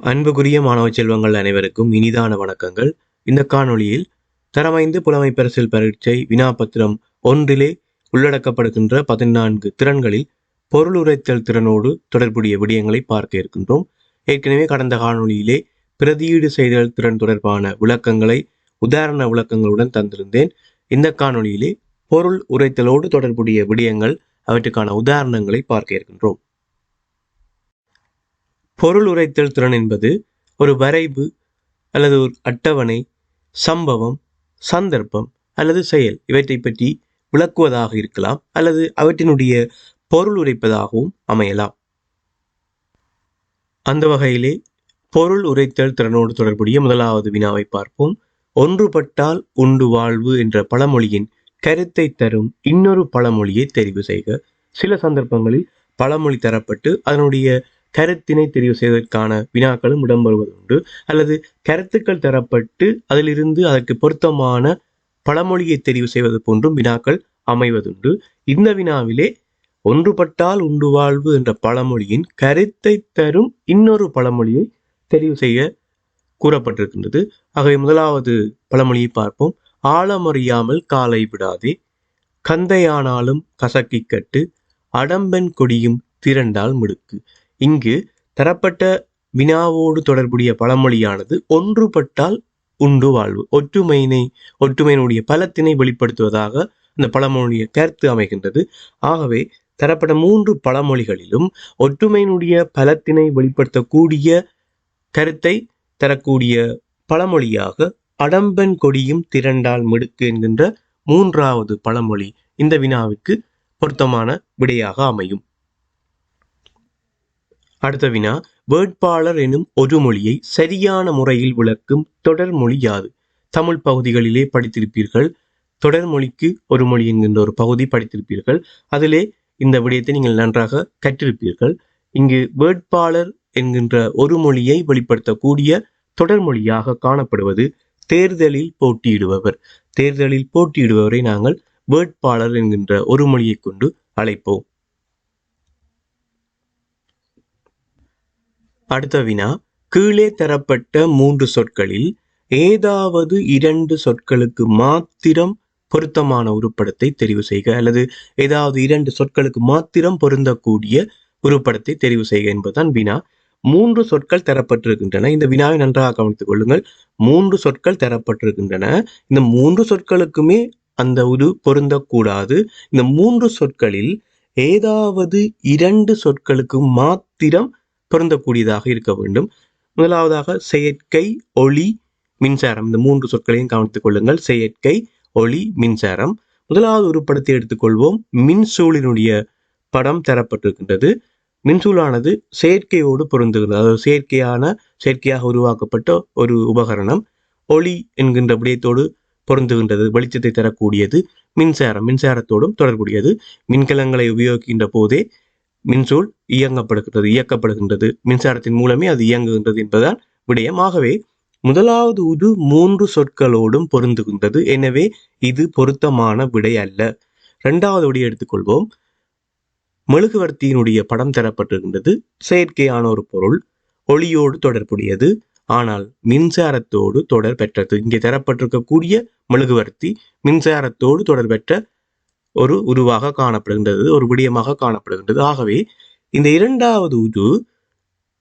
அன்புக்குரிய மாணவ செல்வங்கள் அனைவருக்கும் இனிதான வணக்கங்கள். இந்த காணொளியில் தரம் 5 புலமை பரிசில் பரீட்சை வினாபத்திரம் 1 உள்ளடக்கப்படுகின்ற 14 திறன்களில் பொருள் உரைத்தல் திறனோடு தொடர்புடைய விடயங்களை பார்க்க இருக்கின்றோம். ஏற்கனவே கடந்த காணொளியிலே பிரதியீடு செய்தல் திறன் தொடர்பான விளக்கங்களை உதாரண விளக்கங்களுடன் தந்திருந்தேன். இந்த காணொளியிலே பொருள் உரைத்தலோடு தொடர்புடைய விடயங்கள் அவற்றுக்கான உதாரணங்களை பார்க்க இருக்கின்றோம். பொருள் உரைத்தல் திறன் என்பது ஒரு வரைவு அல்லது ஒரு அட்டவணை, சம்பவம், சந்தர்ப்பம் அல்லது செயல் இவற்றை பற்றி விளக்குவதாக இருக்கலாம் அல்லது அவற்றினுடைய பொருள் உரைப்பதாகவும் அமையலாம். அந்த வகையிலே பொருள் உரைத்தல் திறனோடு தொடர்புடைய முதலாவது வினாவை பார்ப்போம். ஒன்றுபட்டால் உண்டு வாழ்வு என்ற பழமொழியின் கருத்தை தரும் இன்னொரு பழமொழியை தெரிவு செய்க. சில சந்தர்ப்பங்களில் பழமொழி தரப்பட்டு அதனுடைய கருத்தினை தெரிவு செய்வதற்கான வினாக்களும் இடம்பெறுவதுண்டு, அல்லது கருத்துக்கள் தரப்பட்டு அதிலிருந்து அதற்கு பொருத்தமான பழமொழியை தெரிவு செய்வது போன்றும் வினாக்கள் அமைவதுண்டு. இந்த வினாவிலே ஒன்றுபட்டால் உண்டு வாழ்வு என்ற பழமொழியின் கருத்தை தரும் இன்னொரு பழமொழியை தெரிவு செய்ய கூறப்பட்டிருக்கின்றது. ஆகவே முதலாவது பழமொழியை பார்ப்போம். ஆழமறியாமல் காலை விடாதே, கந்தையானாலும் கசக்கி கட்டு, அடம்பன் கொடியும் திரண்டால் மிடுக்கு. இங்கு தரப்பட்ட வினாவோடு தொடர்புடைய பழமொழியானது ஒன்றுபட்டால் உண்டு வாழ்வு, ஒற்றுமையினுடைய பலத்தினை வெளிப்படுத்துவதாக அந்த பழமொழிய கருத்து அமைகின்றது. ஆகவே தரப்பட்ட 3 பழமொழிகளிலும் ஒற்றுமையினுடைய பலத்தினை வெளிப்படுத்தக்கூடிய கருத்தை தரக்கூடிய பழமொழியாக அடம்பன் கொடியும் திரண்டால் மிடுக்கு என்கின்ற 3வது பழமொழி இந்த வினாவிற்கு பொருத்தமான விடையாக அமையும். அடுத்த வினா, வேட்பாளர் எனும் ஒரு மொழியை சரியான முறையில் விளக்கும் தொடர்மொழி யாது? தமிழ் பகுதிகளிலே படித்திருப்பீர்கள். தொடர்மொழிக்கு ஒரு மொழி என்கின்ற ஒரு பகுதி படித்திருப்பீர்கள். அதிலே இந்த விடயத்தை நீங்கள் நன்றாக கற்றிருப்பீர்கள். இங்கு வேட்பாளர் என்கின்ற ஒரு மொழியை வெளிப்படுத்தக்கூடிய தொடர்மொழியாக காணப்படுவது தேர்தலில் போட்டியிடுபவர். தேர்தலில் போட்டியிடுபவரை நாங்கள் வேட்பாளர் என்கின்ற ஒரு மொழியை கொண்டு அழைப்போம். அடுத்த வினா, கீழே தரப்பட்ட 3 சொற்களில் ஏதாவது 2 சொற்களுக்கு மாத்திரம் பொருத்தமான உருப்படத்தை தெரிவு செய்க, அல்லது ஏதாவது 2 சொற்களுக்கு மாத்திரம் பொருந்தக்கூடிய உருப்படத்தை தெரிவு செய்க என்பதுதான் வினா. 3 சொற்கள் தரப்பட்டிருக்கின்றன. இந்த வினாவை நன்றாக கவனித்துக் கொள்ளுங்கள். 3 சொற்கள் தரப்பட்டிருக்கின்றன. இந்த 3 சொற்களுக்குமே அந்த உரு பொருந்தக்கூடாது. இந்த 3 சொற்களில் ஏதாவது 2 சொற்களுக்கு மாத்திரம் பொருந்தக்கூடியதாக இருக்க வேண்டும். முதலாவதாக செயற்கை, ஒளி, மின்சாரம். இந்த 3 சொற்களையும் கவனித்துக் கொள்ளுங்கள். செயற்கை, ஒளி, மின்சாரம். முதலாவது உருப்படத்தை எடுத்துக்கொள்வோம். மின்சூழினுடைய படம் தரப்பட்டிருக்கின்றது. மின்சூலானது செயற்கையோடு பொருந்துகிறது. அதாவது செயற்கையாக உருவாக்கப்பட்ட ஒரு உபகரணம். ஒளி என்கின்ற விடயத்தோடு பொருந்துகின்றது. வெளிச்சத்தை தரக்கூடியது மின்சாரத்தோடும் தொடர்புடையது. மின்கலங்களை உபயோகிக்கின்ற போதே மின்சூல் இயக்கப்படுகின்றது. மின்சாரத்தின் மூலமே அது இயங்குகின்றது என்பதால் விடயம். ஆகவே முதலாவது உரு 3 சொற்களோடும் பொருந்துகின்றது. எனவே இது பொருத்தமான விடை அல்ல. 2வது விடையை எடுத்துக்கொள்வோம். மெழுகுவர்த்தியினுடைய படம் தரப்பட்டிருக்கின்றது. செயற்கையான ஒரு பொருள், ஒளியோடு தொடர்புடையது, ஆனால் மின்சாரத்தோடு தொடர் பெற்றது. இங்கே தரப்பட்டிருக்கக்கூடிய மெழுகுவர்த்தி மின்சாரத்தோடு தொடர் பெற்ற ஒரு உருவாக காணப்படுகின்றது, ஒரு விடயமாக காணப்படுகின்றது. ஆகவே இந்த 2வது உரு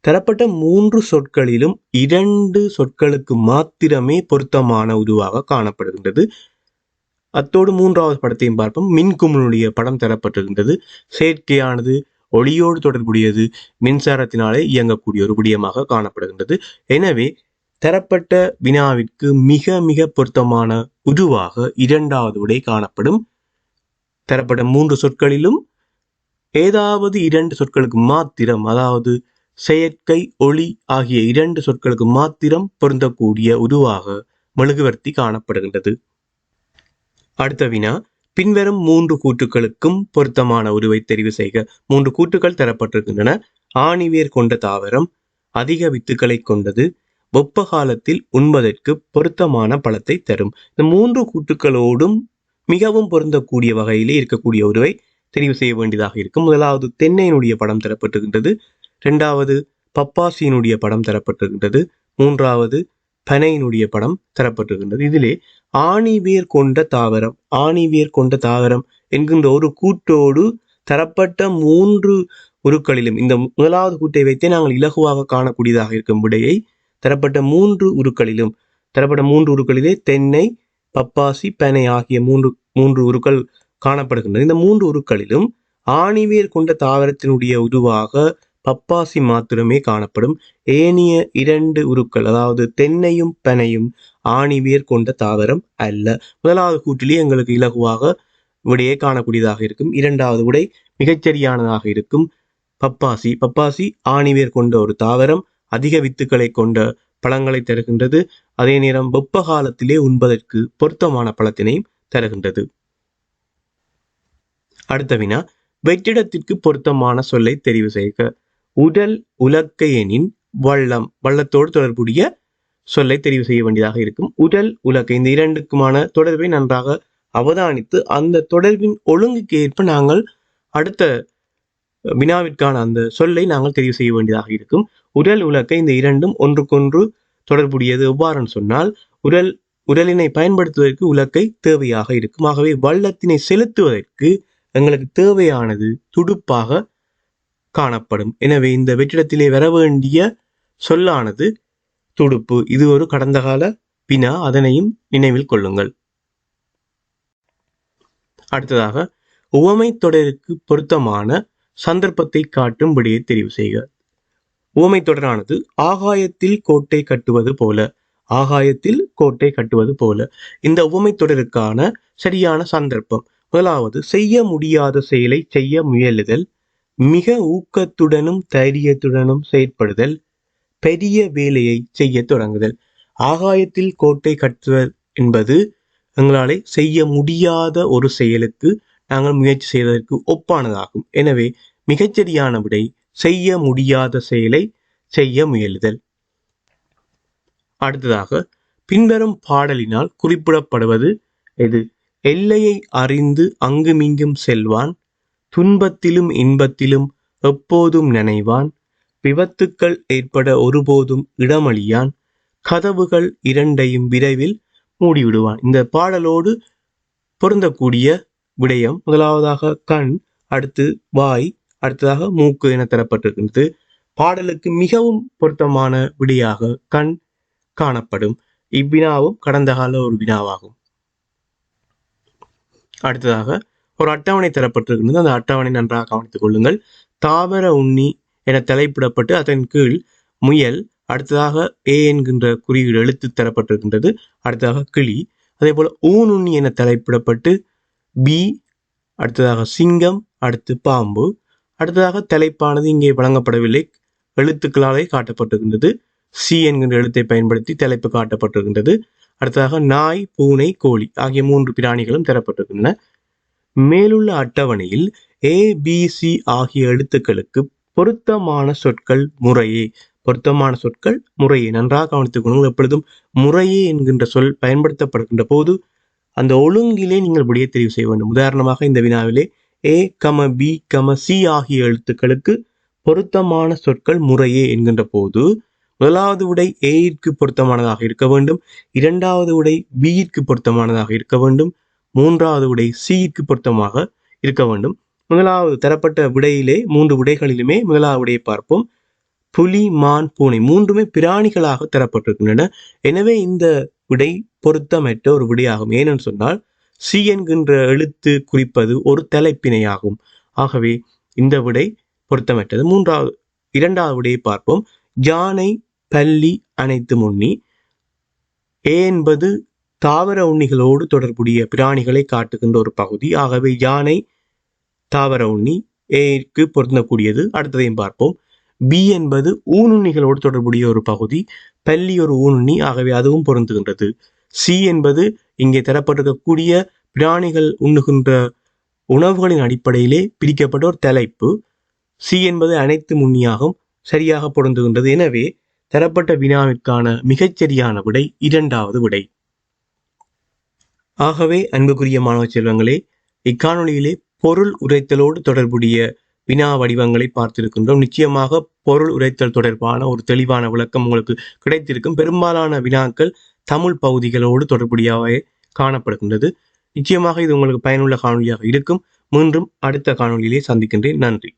தரப்பட்ட 3 சொற்களிலும் 2 சொற்களுக்கு மாத்திரமே பொருத்தமான உருவாக காணப்படுகின்றது. அத்தோடு 3வது படத்தையும் பார்ப்போம். மின்குமிழுடைய படம் தரப்பட்டிருக்கின்றது. செயற்கையானது, ஒளியோடு தொடர்புடையது, மின்சாரத்தினாலே இயங்கக்கூடிய ஒரு விடயமாக காணப்படுகின்றது. எனவே தரப்பட்ட வினாவிற்கு மிக மிக பொருத்தமான உருவாக 2வது விடை காணப்படும். தரப்பட்ட 3 சொற்களிலும் ஏதாவது 2 சொற்களுக்கு மாத்திரம், அதாவது செயற்கை, ஒளி ஆகிய 2 சொற்களுக்கு மாத்திரம் பொருந்தக்கூடிய உருவாக மெழுகுவர்த்தி காணப்படுகின்றது. அடுத்த வினா, பின்வரும் 3 கூற்றுக்களுக்கும் பொருத்தமான உருவை தெரிவு செய்க. 3 கூற்றுக்கள் தரப்பட்டிருக்கின்றன. ஆணிவேர் கொண்ட தாவரம், அதிக வித்துக்களை கொண்டது, வெப்ப காலத்தில் உண்பதற்கு பொருத்தமான பழத்தை தரும். இந்த 3 கூற்றுக்களோடும் மிகவும் பொருந்தக்கூடிய வகையிலே இருக்கக்கூடிய உருவை தெரிவு செய்ய வேண்டியதாக இருக்கும். முதலாவது தென்னையினுடைய படம் தரப்பட்டிருக்கின்றது. 2வது பப்பாசியினுடைய படம் தரப்பட்டிருக்கின்றது. மூன்றாவது பனையினுடைய படம் தரப்பட்டிருக்கின்றது. இதிலே ஆணிவேர் கொண்ட தாவரம், ஆணிவேர் கொண்ட தாவரம் என்கின்ற ஒரு கூட்டோடு தரப்பட்ட 3 உருக்களிலும், இந்த முதலாவது கூட்டை வைத்தே நாங்கள் இலகுவாக காணக்கூடியதாக இருக்கும் விடையை, தரப்பட்ட 3 உருக்களிலே தென்னை, பப்பாசி, பனை ஆகிய மூன்று உருக்கள் காணப்படுகின்றன. இந்த 3 உருக்களிலும் ஆணிவேர் கொண்ட தாவரத்தினுடைய உருவாக பப்பாசி மாத்திரமே காணப்படும். ஏனைய 2 உருக்கள், அதாவது தென்னையும் பனையும் ஆணிவேர் கொண்ட தாவரம் அல்ல. முதலாவது கூட்டிலே எங்களுக்கு இலகுவாக விடையை காணக்கூடியதாக இருக்கும். இரண்டாவது விடை மிகச்சரியானதாக இருக்கும். பப்பாசி ஆணிவேர் கொண்ட ஒரு தாவரம், அதிக வித்துக்களை கொண்ட பழங்களை தருகின்றது. அதே நேரம் வெப்ப காலத்திலே உண்பதற்கு பொருத்தமான பழத்தினையும் தருகின்றது. அடுத்த வினா, வெற்றிடத்திற்கு பொருத்தமான சொல்லை தெரிவு செய்க. உடல் உலக்கை எனின் வள்ளத்தோடு தொடர்புடைய சொல்லை தெரிவு செய்ய வேண்டியதாக இருக்கும். உடல் உலக்கை, இந்த இரண்டுக்குமான தொடர்பை நன்றாக அவதானித்து அந்த தொடர்பின் ஒழுங்குக்கு ஏற்ப நாங்கள் அடுத்த வினாவிற்கான அந்த சொல்லை நாங்கள் தெரிவு செய்ய வேண்டியதாக இருக்கும். உடல் உலக்கை, இந்த இரண்டும் ஒன்றுக்கொன்று தொடர்புடையது. எவ்வாறுன்னு சொன்னால், உடலினை பயன்படுத்துவதற்கு உலக்கை தேவையாக இருக்கும். ஆகவே வள்ளத்தினை செலுத்துவதற்கு எங்களுக்கு தேவையானது துடுப்பாக காணப்படும். எனவே இந்த வெற்றிடத்திலே வர வேண்டிய சொல்லானது துடுப்பு. இது ஒரு கடந்த கால வினா, அதனையும் நினைவில் கொள்ளுங்கள். அடுத்ததாக, உவமை தொடருக்கு பொருத்தமான சந்தர்ப்பத்தை காட்டும் விடையை தெரிவு செய்க. உவமை தொடரானது ஆகாயத்தில் கோட்டை கட்டுவது போல, ஆகாயத்தில் கோட்டை கட்டுவது போல. இந்த உவமை தொடருக்கான சரியான சந்தர்ப்பம், முதலாவது, செய்ய முடியாத செயலை செய்ய முயலுதல், மிக ஊக்கத்துடனும் தைரியத்துடனும் செயற்படுதல், பெரிய வேலையை செய்ய தொடங்குதல். ஆகாயத்தில் கோட்டை கட்டுதல் என்பது எங்களாலே செய்ய முடியாத ஒரு செயலுக்கு நாங்கள் முயற்சி செய்வதற்கு ஒப்பானதாகும். எனவே மிகச்சரியான விடை செய்ய முடியாத செயலை செய்ய முயலுதல். அடுத்ததாக, பின்வரும் பாடலினால் குறிப்பிடப்படுவது எது? எல்லையை அறிந்து அங்குமிங்கும் செல்வான், துன்பத்திலும் இன்பத்திலும் எப்போதும் நினைவான், விபத்துக்கள் ஏற்பட ஒருபோதும் இடமளியான், கதவுகள் இரண்டையும் விரைவில் மூடிவிடுவான். இந்த பாடலோடு பொருந்தக்கூடிய விடயம் முதலாவதாக கண், அடுத்து வாய், அடுத்ததாக மூக்கு என தரப்பட்டிருக்கின்றது. பாடலுக்கு மிகவும் பொருத்தமான விடையாக கண் காணப்படும். இவ்வினாவும் கடந்த கால ஒரு வினாவாகும். அடுத்ததாக ஒரு அட்டவணை தரப்பட்டிருக்கின்றது. அந்த அட்டவணை நன்றாக கவனித்துக் கொள்ளுங்கள். தாவர உண்ணி என தலைப்பிடப்பட்டு அதன் கீழ் முயல், அடுத்ததாக ஏ என்கின்ற குறியீடு எழுத்து தரப்பட்டிருக்கின்றது. அடுத்ததாக கிளி, அதே போல ஊனுண்ணி என தலைப்பிடப்பட்டு பி, அடுத்ததாக சிங்கம், அடுத்து பாம்பு, அடுத்ததாக தலைப்பானது இங்கே வழங்கப்படவில்லை, எழுத்துக்களாலே காட்டப்பட்டிருக்கின்றது. சி என்கின்ற எழுத்தை பயன்படுத்தி தலைப்பு காட்டப்பட்டிருக்கின்றது. அடுத்ததாக நாய், பூனை, கோழி ஆகிய 3 பிராணிகளும் தரப்பட்டிருக்கின்றன. மேலுள்ள அட்டவணையில் ஏ, பி, சி ஆகிய எழுத்துக்களுக்கு பொருத்தமான சொற்கள் முறையே. பொருத்தமான சொற்கள் முறையே. நன்றாக கவனித்துக் கொள்ளுங்கள். எப்பொழுதும் முறையே என்கின்ற சொல் பயன்படுத்தப்படுகின்ற போது அந்த ஒழுங்கிலே நீங்கள் விடையை தெரிவு செய்ய வேண்டும். உதாரணமாக இந்த வினாவிலே ஏ, பி, சி ஆகிய எழுத்துக்களுக்கு பொருத்தமான சொற்கள் முறையே என்கின்ற போது முதலாவது விடை ஏயிற்கு பொருத்தமானதாக இருக்க வேண்டும், இரண்டாவது விடை பியிற்கு பொருத்தமானதாக இருக்க வேண்டும், மூன்றாவது விடை சியிற்கு பொருத்தமாக இருக்க வேண்டும். முதலாவது தரப்பட்ட விடையிலே 3 விடைகளிலுமே முதலாவது விடையை பார்ப்போம். புலி, மான், பூனை மூன்றுமே பிராணிகளாக தரப்பட்டிருக்கின்றன. எனவே இந்த விடை பொருத்தமற்ற ஒரு விடையாகும். ஏனென்று சொன்னால் சி என்கின்ற எழுத்து குறிப்பது ஒரு தலைப்பினையாகும். ஆகவே இந்த விடை பொருத்தமற்றது. இரண்டாவது விடையை பார்ப்போம். யானை, பல்லி, அனைத்து உண்ணி. ஏ என்பது தாவர உண்ணிகளோடு தொடர்புடைய பிராணிகளை காட்டுகின்ற ஒரு பகுதி. ஆகவே யானை தாவர உண்ணி, ஏக்கு பொருந்தக்கூடியது. அடுத்ததையும் பார்ப்போம். பி என்பது ஊனுண்ணிகளோடு தொடர்புடைய ஒரு பகுதி, பல்லி ஒரு ஊனுண்ணி, ஆகவே அதுவும் பொருந்துகின்றது. சி என்பது இங்கே தரப்பட்டிருக்கக்கூடிய பிராணிகள் உண்ணுகின்ற உணவுகளின் அடிப்படையிலே பிரிக்கப்பட்ட ஒரு தலைப்பு. சி என்பது அனைத்து உண்ணியாகும், சரியாக பொருந்துகின்றது. எனவே தரப்பட்ட வினாவிற்கான மிகச்சரியான விடை இரண்டாவது விடை. ஆகவே அன்புக்குரிய மாணவ செல்வங்களே, இக்காணொலியிலே பொருள் உரைத்தலோடு தொடர்புடைய வினா வடிவங்களை பார்த்திருக்கின்றோம். நிச்சயமாக பொருள் உரைத்தல் தொடர்பான ஒரு தெளிவான விளக்கம் உங்களுக்கு கிடைத்திருக்கும். பெரும்பாலான வினாக்கள் தமிழ் பகுதிகளோடு தொடர்புடையவே காணப்படுகின்றது. நிச்சயமாக இது உங்களுக்கு பயனுள்ள காணொலியாக இருக்கும். மீண்டும் அடுத்த காணொலியிலே சந்திக்கின்றேன். நன்றி.